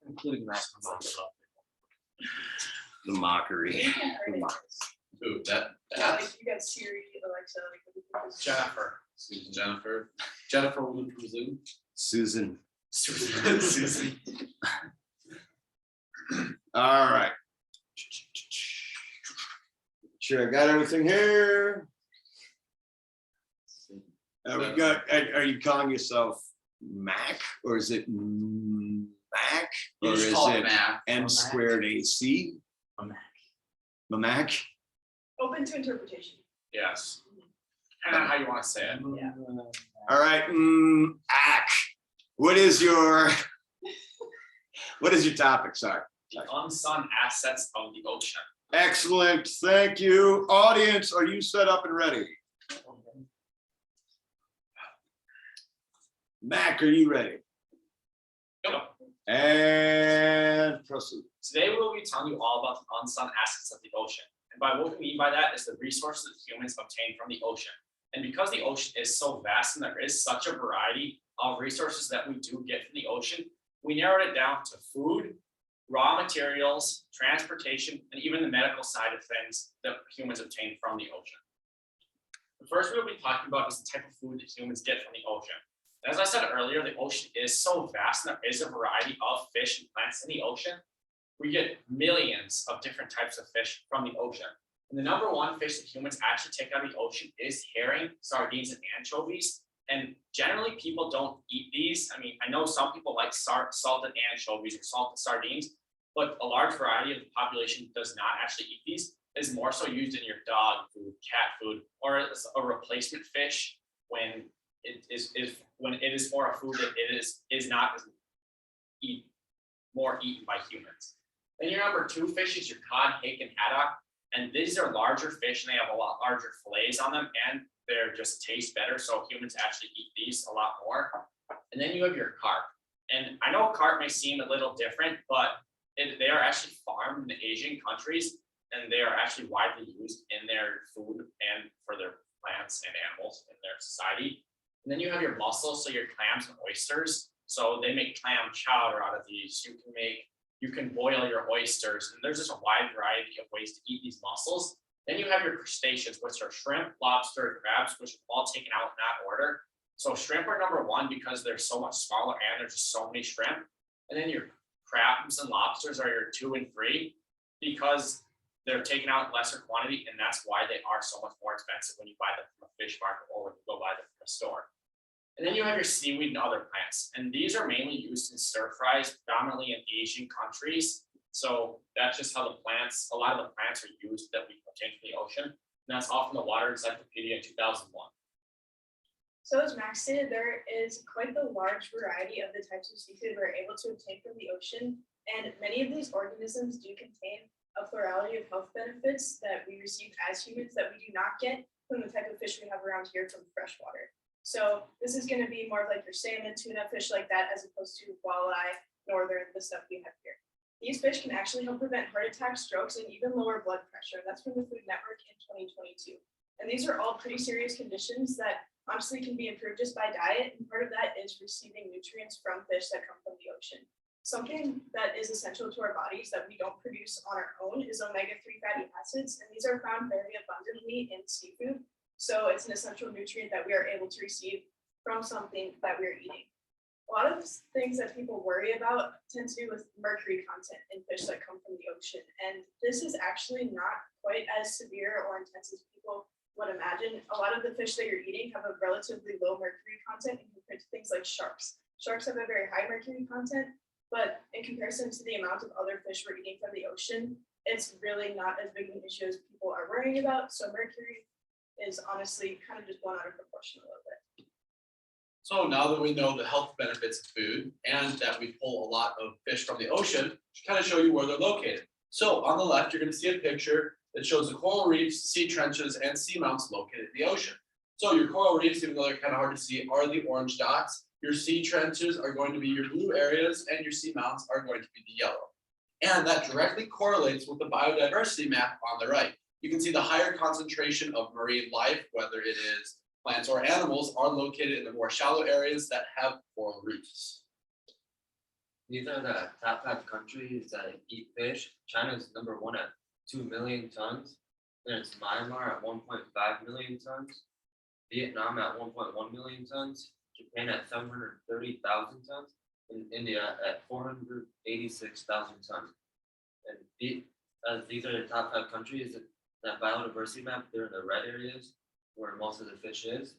including that. The mockery. Ooh, that. Like you got Siri, Alexa, like Jennifer. Jennifer will presume. Susan. Susan. All right. Sure, I got everything here. We got. Are you calling yourself Mac or is it Mac or is it M squared AC? Mac. open to interpretation. Yes. Depending on how you want to say it. Yeah. All right, Ac. What is your topic? Sorry. The unsung assets of the ocean. Excellent, thank you. Audience, are you set up and ready? Mac, are you ready? Go. And proceed. Today we will be telling you all about the unsung assets of the ocean. And by what we mean by that is the resources that humans obtain from the ocean. And because the ocean is so vast and there is such a variety of resources that we do get from the ocean, we narrowed it down to food, raw materials, transportation, and even the medical side of things that humans obtain from the ocean. The first we'll be talking about is the type of food that humans get from the ocean. As I said earlier, the ocean is so vast and there is a variety of fish and plants in the ocean. We get millions of different types of fish from the ocean. And the number one fish that humans actually take out of the ocean is herring, sardines, and anchovies. And generally people don't eat these. I mean, I know some people like salted anchovies or salted sardines, but a large variety of the population does not actually eat these. It is more so used in your dog food, cat food, or as a replacement fish when it is for a food that it is not more eaten by humans. Then your number two fish is your cod, hake, and haddock. And these are larger fish and they have a lot larger fillets on them and they're just taste better. So humans actually eat these a lot more. And then you have your carp. And I know carp may seem a little different, but they are actually farmed in Asian countries and they are actually widely used in their food and for their plants and animals in their society. And then you have your mussels, so your clams and oysters. So they make clam chowder out of these. You can boil your oysters, and there's just a wide variety of ways to eat these mussels. Then you have your crustaceans, which are shrimp, lobster, crabs, which are all taken out in that order. So shrimp are number one because they're so much smaller and there's just so many shrimp. And then your crabs and lobsters are your 2 and 3 because they're taken out in lesser quantity, and that's why they are so much more expensive when you buy them from a fish market or when you go buy them from a store. And then you have your seaweed and other plants. And these are mainly used in stir fries, predominantly in Asian countries. So that's just how a lot of the plants are used that we obtain from the ocean. And that's all from the Water Encyclopedia in 2001. So as Max stated, there is quite the large variety of the types of seafood we're able to obtain from the ocean. And many of these organisms do contain a plurality of health benefits that we receive as humans that we do not get from the type of fish we have around here from freshwater. So this is going to be more of like your salmon, tuna, fish like that, as opposed to walleye, northern, the stuff we have here. These fish can actually help prevent heart attacks, strokes, and even lower blood pressure. That's from the Food Network in 2022. And these are all pretty serious conditions that honestly can be improved just by diet. And part of that is receiving nutrients from fish that come from the ocean. Something that is essential to our bodies that we don't produce on our own is omega-3 fatty acids. And these are found very abundantly in seafood. So it's an essential nutrient that we are able to receive from something that we're eating. A lot of things that people worry about tend to do with mercury content in fish that come from the ocean. And this is actually not quite as severe or intense as people would imagine. A lot of the fish that you're eating have a relatively low mercury content compared to things like sharks. Sharks have a very high mercury content, but in comparison to the amount of other fish we're eating from the ocean, it's really not as big an issue as people are worrying about. So mercury is honestly kind of just blown out of proportion a little bit. So now that we know the health benefits of food and that we pull a lot of fish from the ocean, to kind of show you where they're located. So on the left, you're going to see a picture that shows the coral reefs, sea trenches, and seamounts located in the ocean. So your coral reefs, even though they're kind of hard to see, are the orange dots. Your sea trenches are going to be your blue areas, and your seamounts are going to be the yellow. And that directly correlates with the biodiversity map on the right. You can see the higher concentration of marine life, whether it is plants or animals, are located in the more shallow areas that have coral reefs. These are the top 5 countries that eat fish. China is number 1 at 2 million tons. Then it's Myanmar at 1.5 million tons. Vietnam at 1.1 million tons. Japan at 730,000 tons. And India at 486,000 tons. And these are the top 5 countries. That biodiversity map, they're in the red areas where most of the fish is.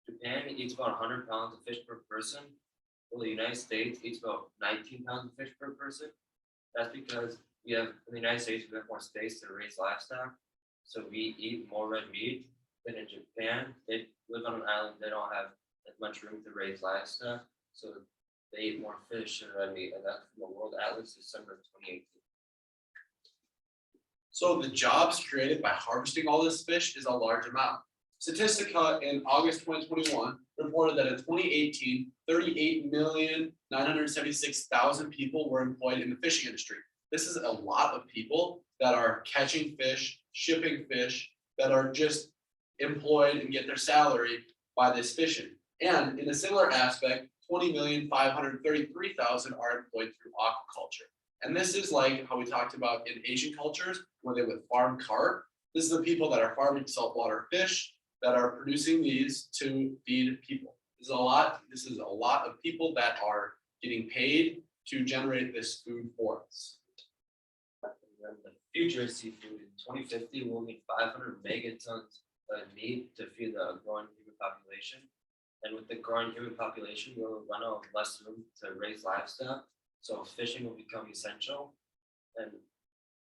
Japan eats about 100 pounds of fish per person. Well, the United States eats about 19 pounds of fish per person. That's because in the United States, we have more space to raise livestock. So we eat more red meat than in Japan. They live on an island, they don't have as much room to raise livestock. So they eat more fish than red meat. And that's from the World Atlas, December 2018. So the jobs created by harvesting all this fish is a large amount. Statistica in August 2021 reported that in 2018, 38,976,000 people were employed in the fishing industry. This is a lot of people that are catching fish, shipping fish, that are just employed and get their salary by this fishing. And in a similar aspect, 20,533,000 are employed through aquaculture. And this is like how we talked about in Asian cultures, where they would farm carp. This is the people that are farming saltwater fish that are producing these to feed people. This is a lot of people that are getting paid to generate this food for us. And then the future of seafood in 2050, we'll need 500 megatons of meat to feed the growing human population. And with the growing human population, we'll run out of less room to raise livestock. So fishing will become essential. And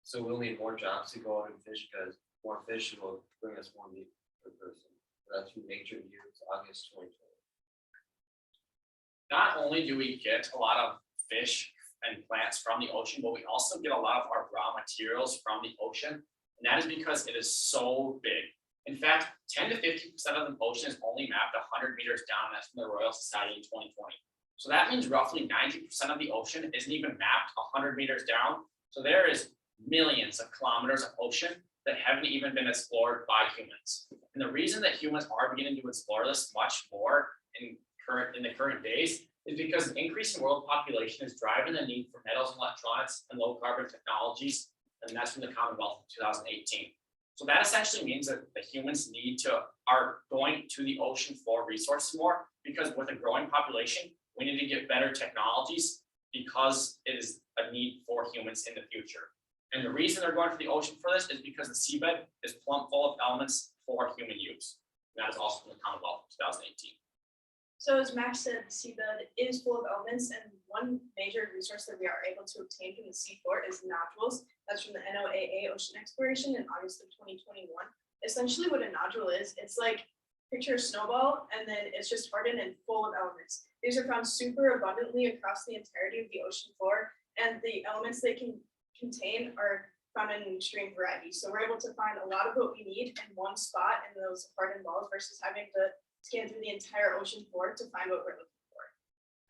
so we'll need more jobs to go out and fish because more fish will bring us more meat per person. That's from Nature News, August 2020. Not only do we get a lot of fish and plants from the ocean, but we also get a lot of our raw materials from the ocean. And that is because it is so big. In fact, 10 to 50% of the ocean is only mapped 100 meters down. That's from the Royal Society in 2020. So that means roughly 90% of the ocean isn't even mapped 100 meters down. So there is millions of kilometers of ocean that haven't even been explored by humans. And the reason that humans are beginning to explore this much more in the current days is because an increasing world population is driving the need for metals and electronics and low carbon technologies. And that's from the Commonwealth of 2018. So that essentially means that the humans are going to the ocean for resources more, because with a growing population, we need to get better technologies because it is a need for humans in the future. And the reason they're going to the ocean for this is because the seabed is plumb full of elements for human use. And that is also from the Commonwealth of 2018. So as Max said, the seabed is full of elements, and one major resource that we are able to obtain from the seafloor is nodules. That's from the NOAA Ocean Exploration in August of 2021. Essentially what a nodule is, it's like, picture a snowball, and then it's just hardened and full of elements. These are found super abundantly across the entirety of the ocean floor, and the elements they can contain are found in an extreme variety. So we're able to find a lot of what we need in one spot in those hardened balls versus having to scan through the entire ocean floor to find what we're looking for.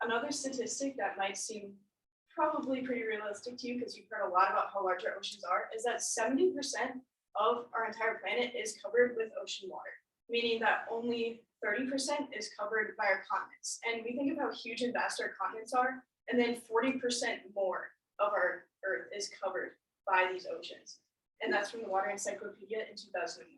Another statistic that might seem probably pretty realistic to you, because you've heard a lot about how large our oceans are, is that 70% of our entire planet is covered with ocean water, meaning that only 30% is covered by our continents. And we think of how huge and vast our continents are, and then 40% more of our Earth is covered by these oceans. And that's from the Water Encyclopedia in 2001.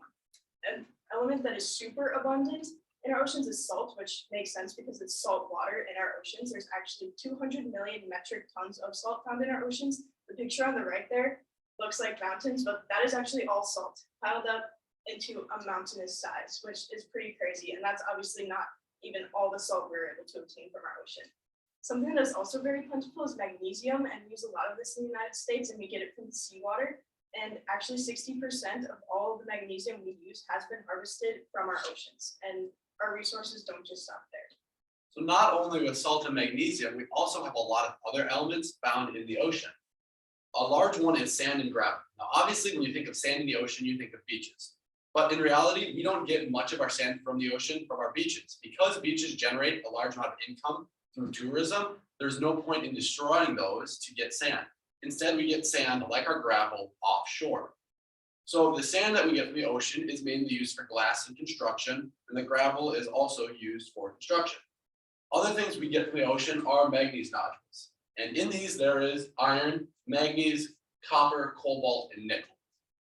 An element that is super abundant in our oceans is salt, which makes sense because it's salt water in our oceans. There's actually 200 million metric tons of salt found in our oceans. The picture on the right there looks like mountains, but that is actually all salt piled up into a mountainous size, which is pretty crazy. And that's obviously not even all the salt we're able to obtain from our ocean. Something that's also very plentiful is magnesium, and we use a lot of this in the United States, and we get it from the seawater. And actually 60% of all of the magnesium we use has been harvested from our oceans, and our resources don't just stop there. So not only with salt and magnesium, we also have a lot of other elements found in the ocean. A large one is sand and gravel. Now, obviously, when you think of sand in the ocean, you think of beaches. But in reality, we don't get much of our sand from the ocean from our beaches. Because beaches generate a large amount of income through tourism, there's no point in destroying those to get sand. Instead, we get sand, like our gravel, offshore. So the sand that we get from the ocean is mainly used for glass and construction, and the gravel is also used for construction. Other things we get from the ocean are manganese nodules. And in these, there is iron, manganese, copper, cobalt, and nickel.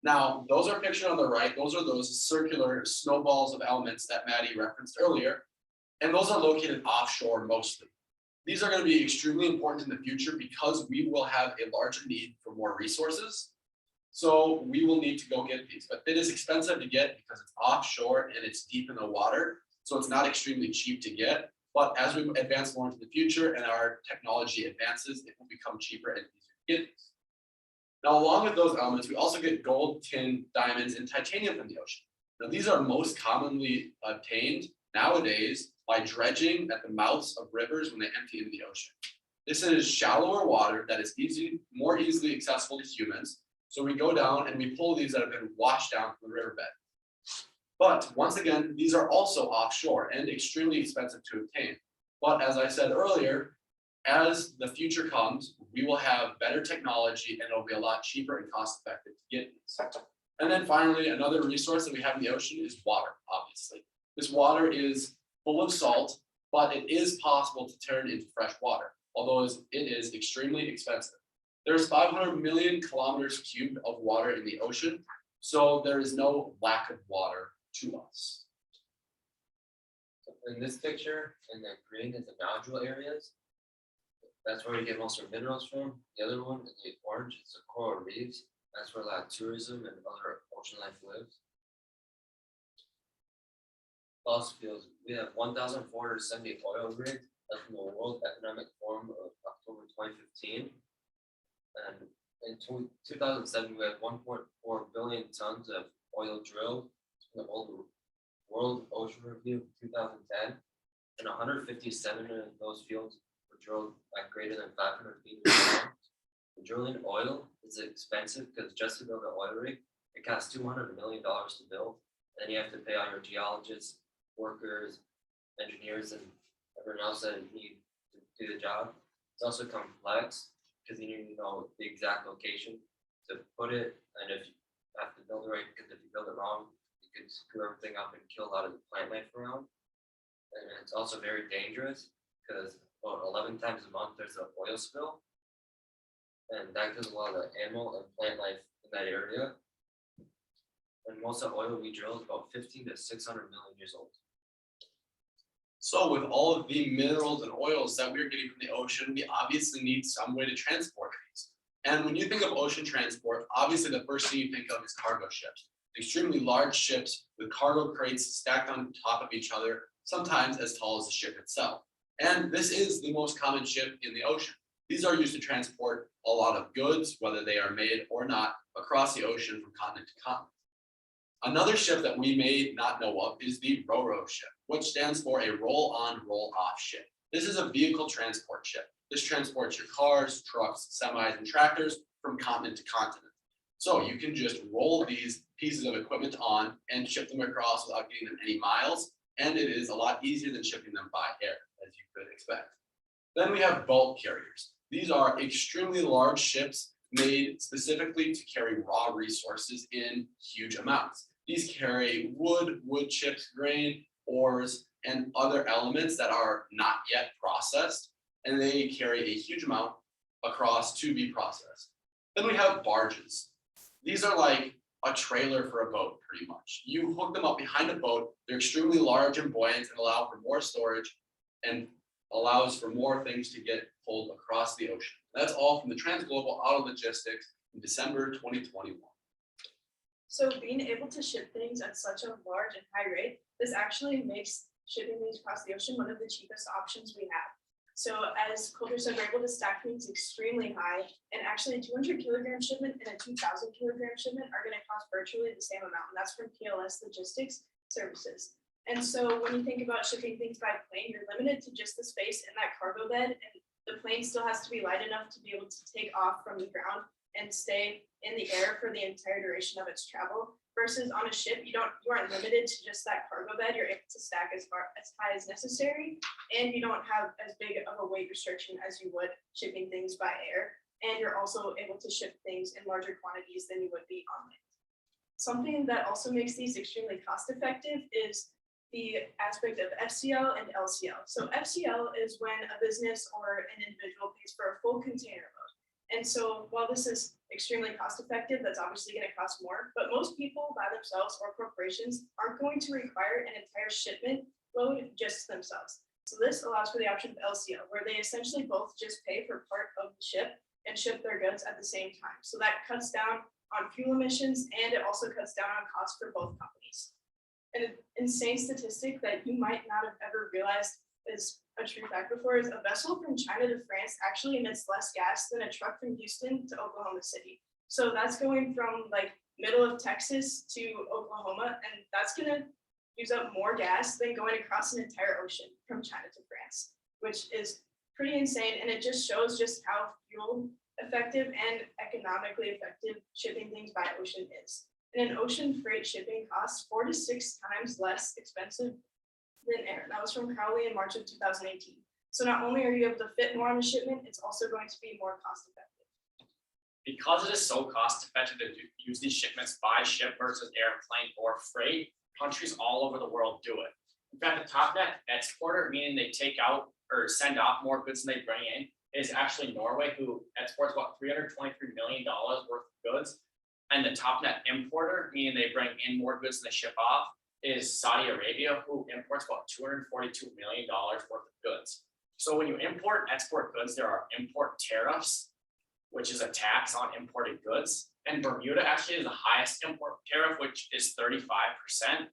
Now, those are pictured on the right. Those are those circular snowballs of elements that Maddie referenced earlier. And those are located offshore mostly. These are going to be extremely important in the future because we will have a larger need for more resources. So we will need to go get these, but it is expensive to get because it's offshore and it's deep in the water. So it's not extremely cheap to get, but as we advance more into the future and our technology advances, it will become cheaper and easier to get these. Now, along with those elements, we also get gold, tin, diamonds, and titanium from the ocean. Now, these are most commonly obtained nowadays by dredging at the mouths of rivers when they empty into the ocean. This is shallower water that is more easily accessible to humans. So we go down and we pull these that have been washed down from the riverbed. But once again, these are also offshore and extremely expensive to obtain. But as I said earlier, as the future comes, we will have better technology and it'll be a lot cheaper and cost effective to get these. And then finally, another resource that we have in the ocean is water, obviously. This water is full of salt, but it is possible to turn into fresh water, although it is extremely expensive. There's 500 million kilometers cubed of water in the ocean, so there is no lack of water to us. In this picture, in the green is the nodule areas. That's where we get most of our minerals from. The other one, in the orange, is the coral reefs. That's where a lot of tourism and other ocean life lives. Fossil fuels, we have 1,470 oil rigs. That's from the World Economic Forum of October 2015. And in 2007, we had 1.4 billion tons of oil drilled in the World Ocean Review of 2010, and 157 of those fields were drilled at greater than 500 feet of ground. Drilling oil is expensive because just to build an oil rig, it costs $200 million to build. Then you have to pay all your geologists, workers, engineers, and everyone else that need to do the job. It's also complex because you need to know the exact location to put it, and if you have to build it right, because if you build it wrong, you could screw everything up and kill a lot of the plant life around. And it's also very dangerous because about 11 times a month there's an oil spill, and that kills a lot of the animal and plant life in that area. And most of the oil we drill is about 15 to 600 million years old. So with all of the minerals and oils that we're getting from the ocean, we obviously need some way to transport these. And when you think of ocean transport, obviously the first thing you think of is cargo ships. Extremely large ships with cargo crates stacked on top of each other, sometimes as tall as the ship itself. And this is the most common ship in the ocean. These are used to transport a lot of goods, whether they are made or not, across the ocean from continent to continent. Another ship that we may not know of is the Ro-Ro ship, which stands for a roll-on, roll-off ship. This is a vehicle transport ship. This transports your cars, trucks, semis, and tractors from continent to continent. So you can just roll these pieces of equipment on and ship them across without getting them any miles, and it is a lot easier than shipping them by air, as you could expect. Then we have bulk carriers. These are extremely large ships made specifically to carry raw resources in huge amounts. These carry wood chips, grain, ores, and other elements that are not yet processed, and they carry a huge amount across to be processed. Then we have barges. These are like a trailer for a boat, pretty much. You hook them up behind a boat. They're extremely large and buoyant and allow for more storage and allows for more things to get pulled across the ocean. That's all from the Transglobal Auto Logistics in December 2021. So being able to ship things at such a large and high rate, this actually makes shipping things across the ocean one of the cheapest options we have. So as Colter said, we're able to stack things extremely high, and actually a 200 kilogram shipment and a 2,000 kilogram shipment are going to cost virtually the same amount, and that's from PLS Logistics Services. And so when you think about shipping things by plane, you're limited to just the space in that cargo bed, and the plane still has to be light enough to be able to take off from the ground and stay in the air for the entire duration of its travel. Versus on a ship, you aren't limited to just that cargo bed. You're able to stack as high as necessary, and you don't have as big of a weight restriction as you would shipping things by air. And you're also able to ship things in larger quantities than you would be on land. Something that also makes these extremely cost effective is the aspect of FCL and LCL. So FCL is when a business or an individual pays for a full container load. And so while this is extremely cost effective, that's obviously going to cost more, but most people by themselves or corporations aren't going to require an entire shipment load just themselves. So this allows for the option of LCL, where they essentially both just pay for part of the ship and ship their goods at the same time. So that cuts down on fuel emissions, and it also cuts down on costs for both companies. An insane statistic that you might not have ever realized is a true fact before is a vessel from China to France actually emits less gas than a truck from Houston to Oklahoma City. So that's going from like middle of Texas to Oklahoma, and that's gonna use up more gas than going across an entire ocean from China to France, which is pretty insane. And it just shows just how fuel effective and economically effective shipping things by ocean is. And an ocean freight shipping costs 4 to 6 times less expensive than air. That was from Crowley in March of 2018. So not only are you able to fit more on a shipment, it's also going to be more cost effective. Because it is so cost effective to use these shipments by ship versus airplane or freight, countries all over the world do it. In fact, the top net exporter, meaning they take out or send off more goods than they bring in, is actually Norway, who exports about $323 million worth of goods. And the top net importer, meaning they bring in more goods than they ship off, is Saudi Arabia, who imports about $242 million worth of goods. So when you import and export goods, there are import tariffs, which is a tax on imported goods. And Bermuda actually is the highest import tariff, which is 35%.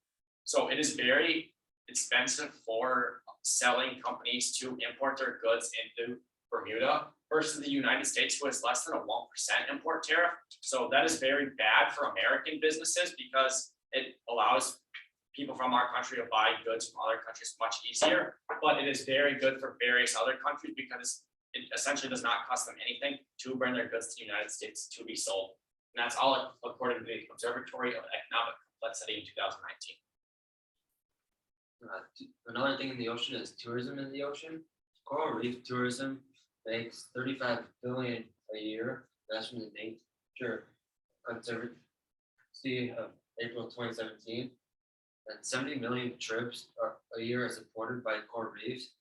So it is very expensive for selling companies to import their goods into Bermuda versus the United States, who has less than a 1% import tariff. So that is very bad for American businesses because it allows people from our country to buy goods from other countries much easier. But it is very good for various other countries because it essentially does not cost them anything to bring their goods to the United States to be sold. And that's all according to the Observatory of Economic Complexity in 2019. Another thing in the ocean is tourism in the ocean. Coral reef tourism makes 35 billion a year. That's from the Nature Conservancy of April 2017. And 70 million trips a year are supported by coral reefs.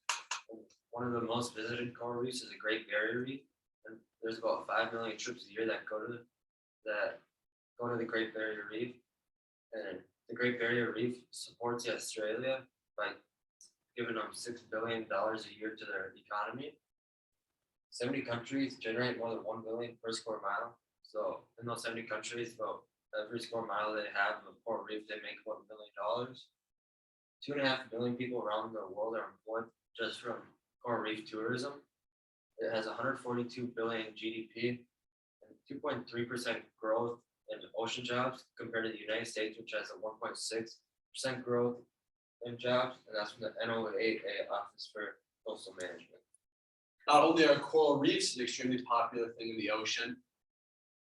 And one of the most visited coral reefs is the Great Barrier Reef. And there's about 5 million trips a year that go to the Great Barrier Reef. And the Great Barrier Reef supports Australia by giving them $6 billion a year to their economy. 70 countries generate more than 1 billion per square mile. So in those 70 countries, about every square mile they have of coral reef, they make $1 billion. 2.5 million people around the world are employed just from coral reef tourism. It has 142 billion GDP and 2.3% growth in ocean jobs compared to the United States, which has a 1.6% growth in jobs, and that's from the NOAA Office for Coastal Management. Not only are coral reefs an extremely popular thing in the ocean,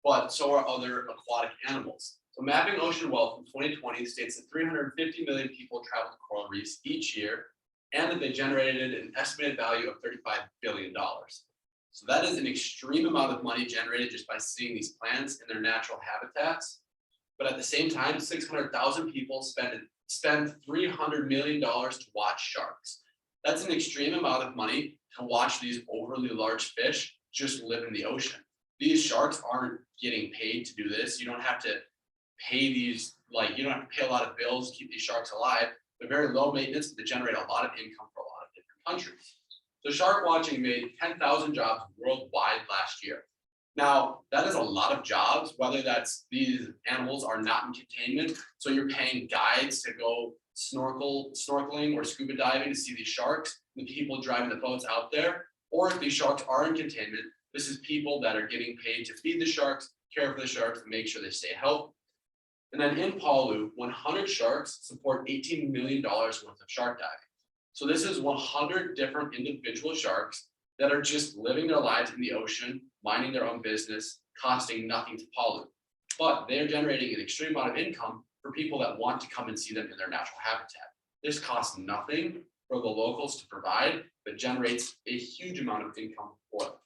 but so are other aquatic animals. So Mapping Ocean Wealth in 2020 states that 350 million people travel to coral reefs each year, and that they generated an estimated value of $35 billion. So that is an extreme amount of money generated just by seeing these plants in their natural habitats. But at the same time, 600,000 people spend $300 million to watch sharks. That's an extreme amount of money to watch these overly large fish just live in the ocean. These sharks aren't getting paid to do this. You don't have to pay these, you don't have to pay a lot of bills to keep these sharks alive. They're very low maintenance, but they generate a lot of income for a lot of different countries. So shark watching made 10,000 jobs worldwide last year. Now, that is a lot of jobs, whether that's these animals are not in containment, so you're paying guides to go snorkeling or scuba diving to see these sharks, the people driving the boats out there, or if these sharks are in containment, this is people that are getting paid to feed the sharks, care for the sharks, and make sure they stay healthy. And then in Palu, 100 sharks support $18 million worth of shark diving. So this is 100 different individual sharks that are just living their lives in the ocean, minding their own business, costing nothing to Palu. But they're generating an extreme amount of income for people that want to come and see them in their natural habitat. This costs nothing for the locals to provide, but generates a huge amount of income for them.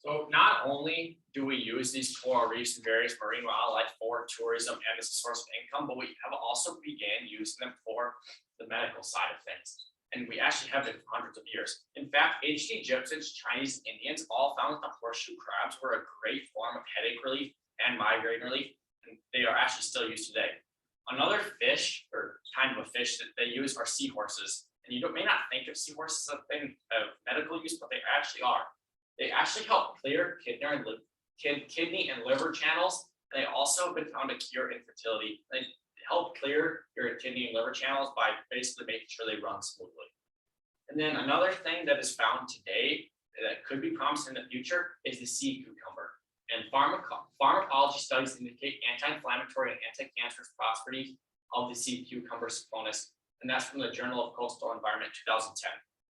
So not only do we use these coral reefs and various marine wildlife for tourism and as a source of income, but we have also began using them for the medical side of things. And we actually have been for hundreds of years. In fact, ancient Egyptians, Chinese, Indians all found that the horseshoe crabs were a great form of headache relief and migraine relief, and they are actually still used today. Another fish, or kind of a fish that they use, are seahorses. And you may not think of seahorses as a thing of medical use, but they actually are. They actually help clear kidney and liver channels. And they also have been found to cure infertility. They help clear your kidney and liver channels by basically making sure they run smoothly. And then another thing that is found today that could be promising in the future is the sea cucumber. And pharmacology studies indicate anti-inflammatory and anti-cancerous properties of the sea cucumber saponius, and that's from the Journal of Coastal Environment 2010.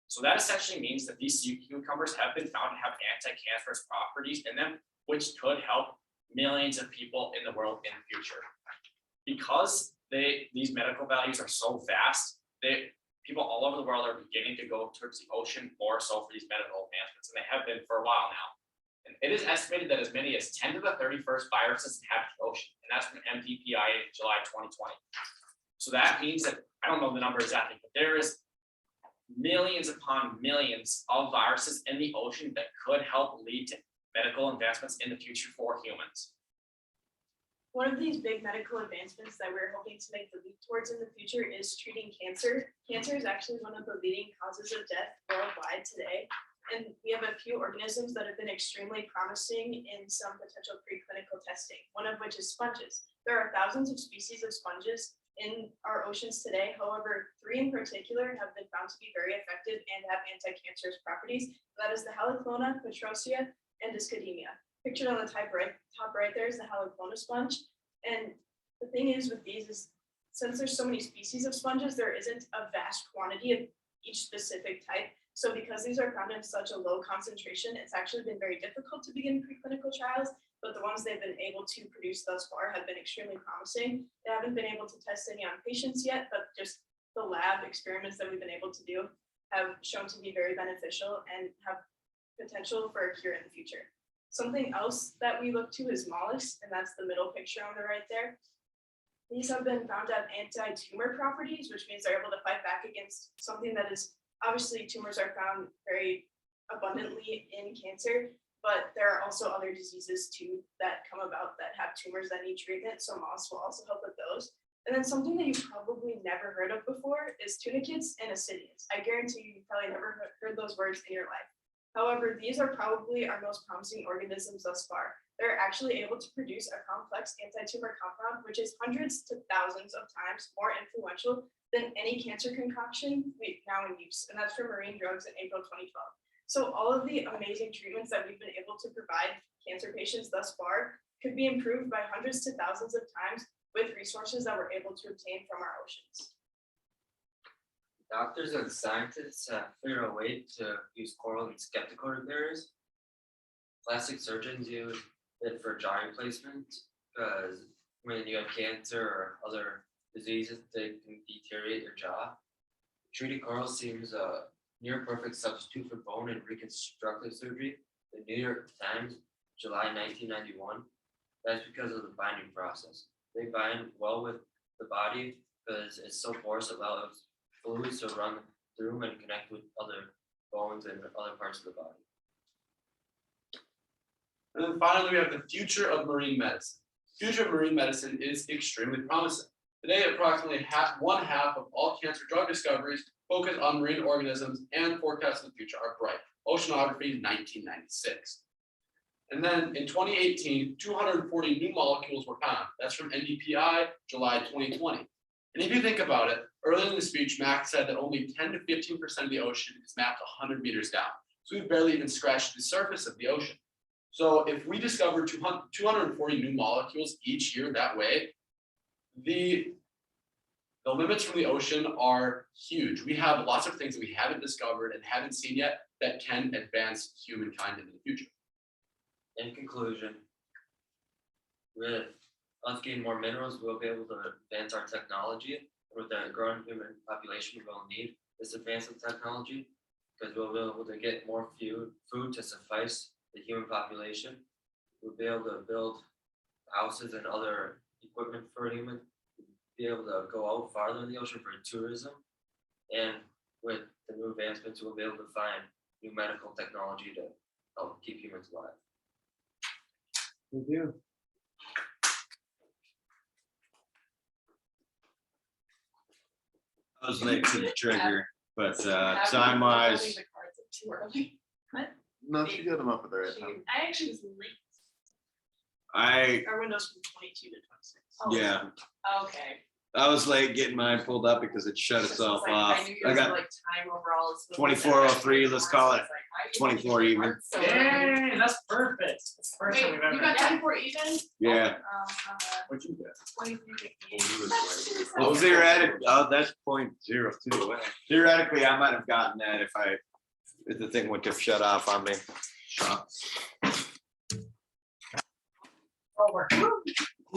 So that essentially means that these sea cucumbers have been found to have anti-cancerous properties in them, which could help millions of people in the world in the future. Because these medical values are so vast, people all over the world are beginning to go towards the ocean more so for these medical advancements, and they have been for a while now. And it is estimated that as many as 10 to the 31st viruses inhabit the ocean, and that's from MDPI in July 2020. So that means that, I don't know the number exactly, but there is millions upon millions of viruses in the ocean that could help lead to medical advancements in the future for humans. One of these big medical advancements that we're hoping to make the leap towards in the future is treating cancer. Cancer is actually one of the leading causes of death worldwide today. And we have a few organisms that have been extremely promising in some potential preclinical testing, one of which is sponges. There are thousands of species of sponges in our oceans today. However, 3 in particular have been found to be very effective and have anti-cancerous properties. That is the Haliclona, Petrosia, and Discodemia. Pictured on the top right there is the Haliclona sponge. And the thing is with these is, since there's so many species of sponges, there isn't a vast quantity of each specific type. So because these are found in such a low concentration, it's actually been very difficult to begin preclinical trials, but the ones they've been able to produce thus far have been extremely promising. They haven't been able to test any on patients yet, but just the lab experiments that we've been able to do have shown to be very beneficial and have potential for a cure in the future. Something else that we look to is mollusks, and that's the middle picture on the right there. These have been found to have anti-tumor properties, which means they're able to fight back against something that is, obviously tumors are found very abundantly in cancer, but there are also other diseases too that come about that have tumors that need treatment, so mollusks will also help with those. And then something that you've probably never heard of before is tunicates and ascidians. I guarantee you've probably never heard those words in your life. However, these are probably our most promising organisms thus far. They're actually able to produce a complex anti-tumor compound, which is hundreds to thousands of times more influential than any cancer concoction we now in use, and that's for marine drugs in April 2012. So all of the amazing treatments that we've been able to provide cancer patients thus far could be improved by hundreds to thousands of times with resources that we're able to obtain from our oceans. Doctors and scientists have figured out a way to use coral in skeptical repairs. Plastic surgeons use it for jaw replacement because when you have cancer or other diseases, they can deteriorate your jaw. Treated coral seems a near perfect substitute for bone and reconstructive surgery. The New York Times, July 1991. That's because of the binding process. They bind well with the body because it's so porous, it allows fluids to run through and connect with other bones and other parts of the body. And then finally, we have the future of marine medicine. The future of marine medicine is extremely promising. Today, approximately one half of all cancer drug discoveries focus on marine organisms, and forecasts in the future are bright. Oceanography, 1996. And then in 2018, 240 new molecules were found. That's from NDPI, July 2020. And if you think about it, earlier in the speech, Max said that only 10 to 15% of the ocean is mapped 100 meters down. So we've barely even scratched the surface of the ocean. So if we discover 240 new molecules each year that way, the limits from the ocean are huge. We have lots of things that we haven't discovered and haven't seen yet that can advance humankind into the future. In conclusion, with us getting more minerals, we'll be able to advance our technology. With the growing human population, we will need this advanced technology because we'll be able to get more food to suffice the human population. We'll be able to build houses and other equipment for humans, be able to go out farther in the ocean for tourism. And with the new advancements, we'll be able to find new medical technology to help keep humans alive. We do. I was late to the trigger, but time wise, Too early. No, she got them up at the right time. I actually was late. Our windows from 22 to 26. Oh, yeah, Okay. I was late getting mine pulled up because it shut This itself was like- off. knew I yours got were, like time overall. is- 24:03, let's call it So I was 24 even. So- Yay, that's perfect. It's the first Wait, time we've ever. you got 24 even? Yeah. What'd you get? 23. Well, theoretically, that's 0.02. Theoretically, I might have gotten that if the thing would have shut off on me. Over.